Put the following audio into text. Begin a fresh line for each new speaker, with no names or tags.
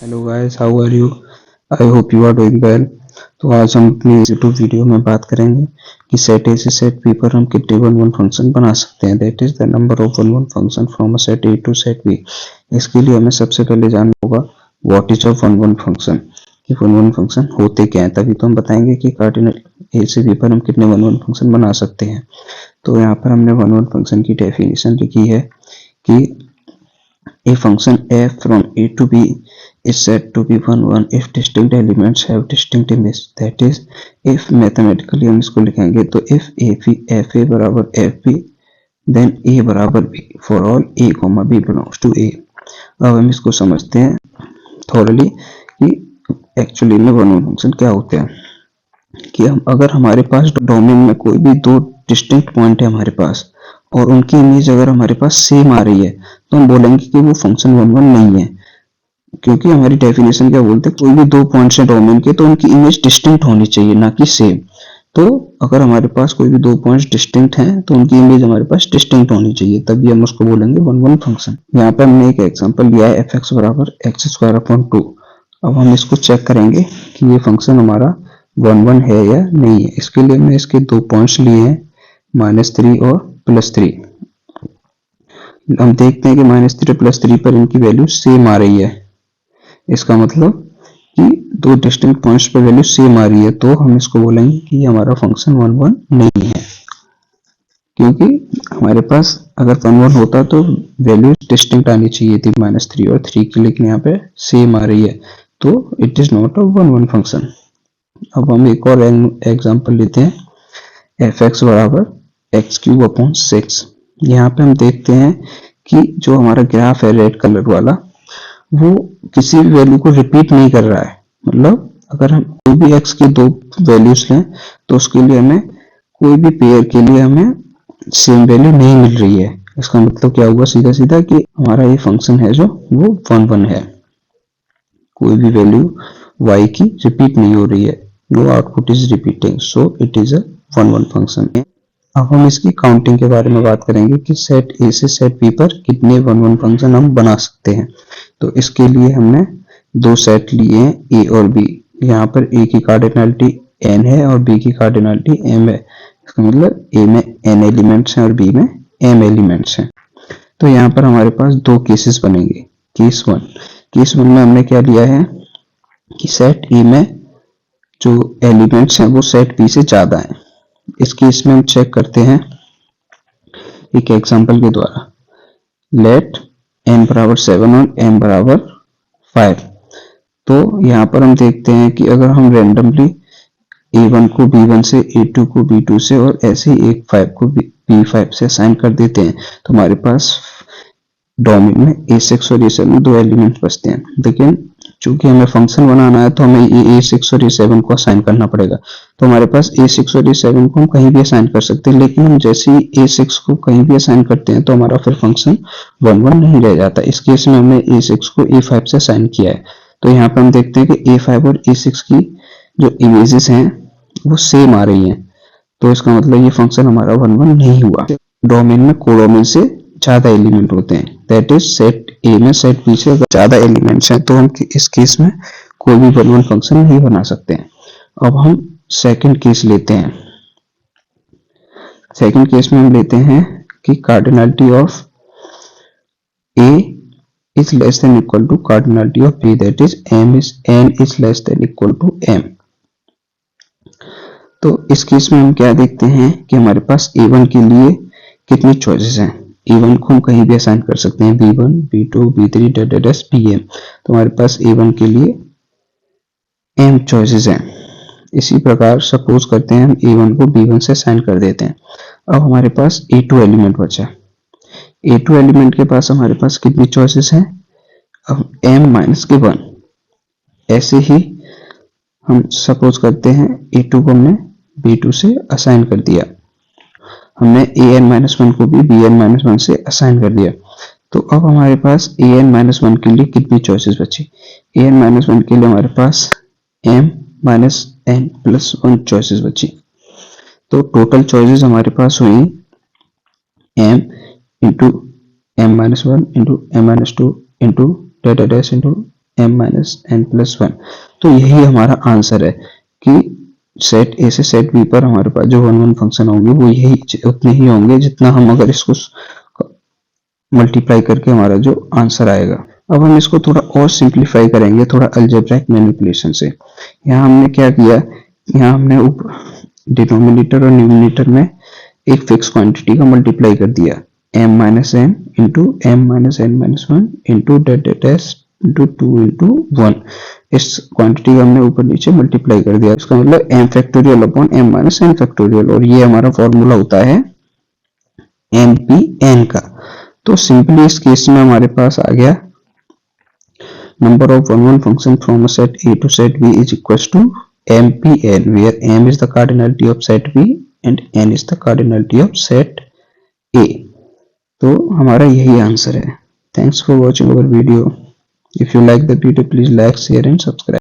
Hello guys, how are you? I hope you are doing well. तो आज हम अपनी यूट्यूब वीडियो में बात करेंगे कि सेट ए से सेट बी पर हम कितने वन वन फंक्शन बना सकते हैं। That is the number of one one function from a set A to set B. इसके लिए हमें सबसे पहले जानना होगा what is a one one function, कि वन वन फंक्शन होते क्या हैं। तभी तो हम बताएंगे कि कार्डिनल ए से बी पर हम कितने वन वन फंक्शन बना सकते हैं। तो यहाँ पर हमने वन वन फंक्शन की डेफिनेशन लिखी है कि a function f from a to b is said to be one one if distinct elements have distinct image. That is, if mathematically हम इसको लिखेंगे तो if f a बराबर f b then a बराबर b for all a b belongs to a। अब हम इसको समझते हैं थोड़ली कि एक्चुअली में वन वन फंक्शन क्या होते हैं। कि हम अगर हमारे पास डोमेन में कोई भी दो डिस्टिंक्ट पॉइंट है हमारे पास और उनकी इमेज अगर हमारे पास सेम आ रही है तो हम बोलेंगे कि वो फंक्शन वन वन नहीं है। क्योंकि हमारी डेफिनेशन क्या बोलते हैं, कोई भी दो पॉइंट्स हैं डोमेन के तो उनकी इमेज डिस्टिंक्ट होनी चाहिए, ना कि सेम। तो अगर हमारे पास कोई भी दो पॉइंट्स डिस्टिंक्ट हैं तो उनकी इमेज हमारे पास डिस्टिंक्ट होनी चाहिए, तभी हम उसको बोलेंगे वन वन फंक्शन। यहाँ पे हमने एक एग्जांपल लिया है एफ एक्स बराबर एक्स स्क्वायर अपॉन टू। अब हम इसको चेक करेंगे कि ये फंक्शन हमारा वन वन है या नहीं है। इसके लिए हमने इसके दो पॉइंट्स लिए हैं -3 और +3। हम देखते हैं कि -3 +3 पर इनकी वैल्यू सेम आ रही है। इसका मतलब कि दो डिस्टिंक्ट पॉइंट्स पर वैल्यू सेम आ रही है, तो हम इसको बोलेंगे कि हमारा फंक्शन वन वन नहीं है। क्योंकि हमारे पास अगर वन वन होता तो वैल्यू डिस्टिंक्ट आनी चाहिए थी -3 और 3 की, लेकिन यहाँ पे सेम आ रही है, तो it is not a one one function. अब हम एक और एग्जांपल लेते हैं एफ एक्स बराबर एक्स क्यूब अपॉन 6। यहाँ पे हम देखते हैं कि जो हमारा ग्राफ है रेड कलर वाला, वो किसी भी वैल्यू को रिपीट नहीं कर रहा है। मतलब अगर हम कोई भी x के दो वैल्यूज लें तो उसके लिए हमें कोई भी पेयर के लिए हमें सेम वैल्यू नहीं मिल रही है। इसका मतलब क्या हुआ, सीधा सीधा कि हमारा ये फंक्शन है जो वो वन वन है। कोई भी वैल्यू y की रिपीट नहीं हो रही है, no output is repeating, so it is a one one function. अब हम इसकी काउंटिंग के बारे में बात करेंगे कि सेट ए से सेट बी पर कितने वन वन फंक्शन हम बना सकते हैं। तो इसके लिए हमने दो सेट लिए हैं ए और बी। यहाँ पर ए की कार्डिनलिटी n है और b की कार्डिनलिटी m है। इसका मतलब a में n एलिमेंट्स हैं और b में m एलिमेंट्स हैं। तो यहाँ पर हमारे पास दो केसेस बनेंगे। केस वन में हमने क्या लिया है कि सेट ए में जो एलिमेंट्स हैं वो सेट बी से ज्यादा हैं। इस केस में हम चेक करते हैं एक एग्जांपल के द्वारा। लेट n बराबर 7 और m बराबर 5। तो यहाँ पर हम देखते हैं कि अगर हम रेंडमली a1 को b1 से, a2 को b2 से और ऐसे ही एक 5 को b5 से असाइन कर देते हैं तो हमारे पास डोमेन में a6 और a7 दो एलिमेंट बचते हैं। लेकिन चूंकि हमें फंक्शन बनाना है तो हमें ये a6 और a7 को असाइन करना पड़ेगा। तो हमारे पास a6 और a7 को हम कहीं भी असाइन कर सकते हैं, लेकिन हम जैसे ही a6 को कहीं भी असाइन करते हैं तो हमारा फिर फंक्शन वन वन नहीं रह जाता। इस केस में हमने a6 को a5 से असाइन किया है। तो यहाँ पर हम देखते हैं कि a5 और a6 की जो इमेजेस हैं वो सेम आ रही हैं, तो इसका मतलब ये फंक्शन हमारा वन वन नहीं हुआ। डोमेन में कोडोमेन से ज्यादा एलिमेंट होते हैं, दैट इज सेट ए में सेट बी से अगर ज्यादा एलिमेंट्स हैं तो हम इस केस में कोई भी वन वन फंक्शन नहीं बना सकते हैं। अब हम सेकंड केस लेते हैं। सेकंड केस में हम लेते हैं कि cardinality of A is less than equal to cardinality of b, that is n is less than equal to m। तो इस केस में हम क्या देखते हैं कि हमारे पास a1 के लिए कितनी चॉइसेस हैं। a1 को हम कहीं भी असाइन कर सकते हैं, b1 b2 b3 bm। तो हमारे पास a1 के लिए m चॉइसेस हैं। इसी प्रकार सपोज करते हैं हम a1 को b1 से असाइन कर देते हैं। अब हमारे पास a2 एलिमेंट बचा। a2 एलिमेंट के पास हमारे पास कितनी चॉइसेस हैं, अब m-1। ऐसे ही हम सपोज करते हैं a2 को हमने b2 से असाइन कर दिया, हमने an-1 को भी bn-1 से असाइन कर दिया। तो अब हमारे पास an-1 के लिए कितनी चॉइसेस बची। an-1 के लिए हमारे पास m-n+1 चॉइसेस बची। तो टोटल चॉइसेस हमारे पास हुई m into m-1 into m-2 into m minus n plus 1। तो यही हमारा आंसर है कि सेट ए से सेट बी पर हमारे पास जो 1 1 फंक्शन होंगे वो यही उतने ही होंगे जितना हम अगर इसको मल्टीप्लाई करके हमारा जो आंसर आएगा। अब हम इसको थोड़ा और सिंप्लीफाई करेंगे थोड़ा अलजेब्रिक मैनिपुलेशन से। यहाँ हमने क्या किया, यहाँ हमने डिनोमिनेटर और न्यूमरेटर में एक फिक्स क्वांटिटी का मल्टीप्लाई कर दिया, m minus N into M minus N minus one into डेट इंटू 2 इंटू 1। इस क्वांटिटी का हमने ऊपर नीचे मल्टीप्लाई कर दिया, इसका मतलब m factorial upon m minus n factorial, और ये हमारा फॉर्मूला होता है MPn का। तो सिंपली इस केस में हमारे पास आ गया number of one function from a set A to set B is equals to MPn, where m is the cardinality of set B and n is the cardinality of set A। तो हमारा यही answer है। Thanks for watching our video. If you like the video, please like, share and subscribe.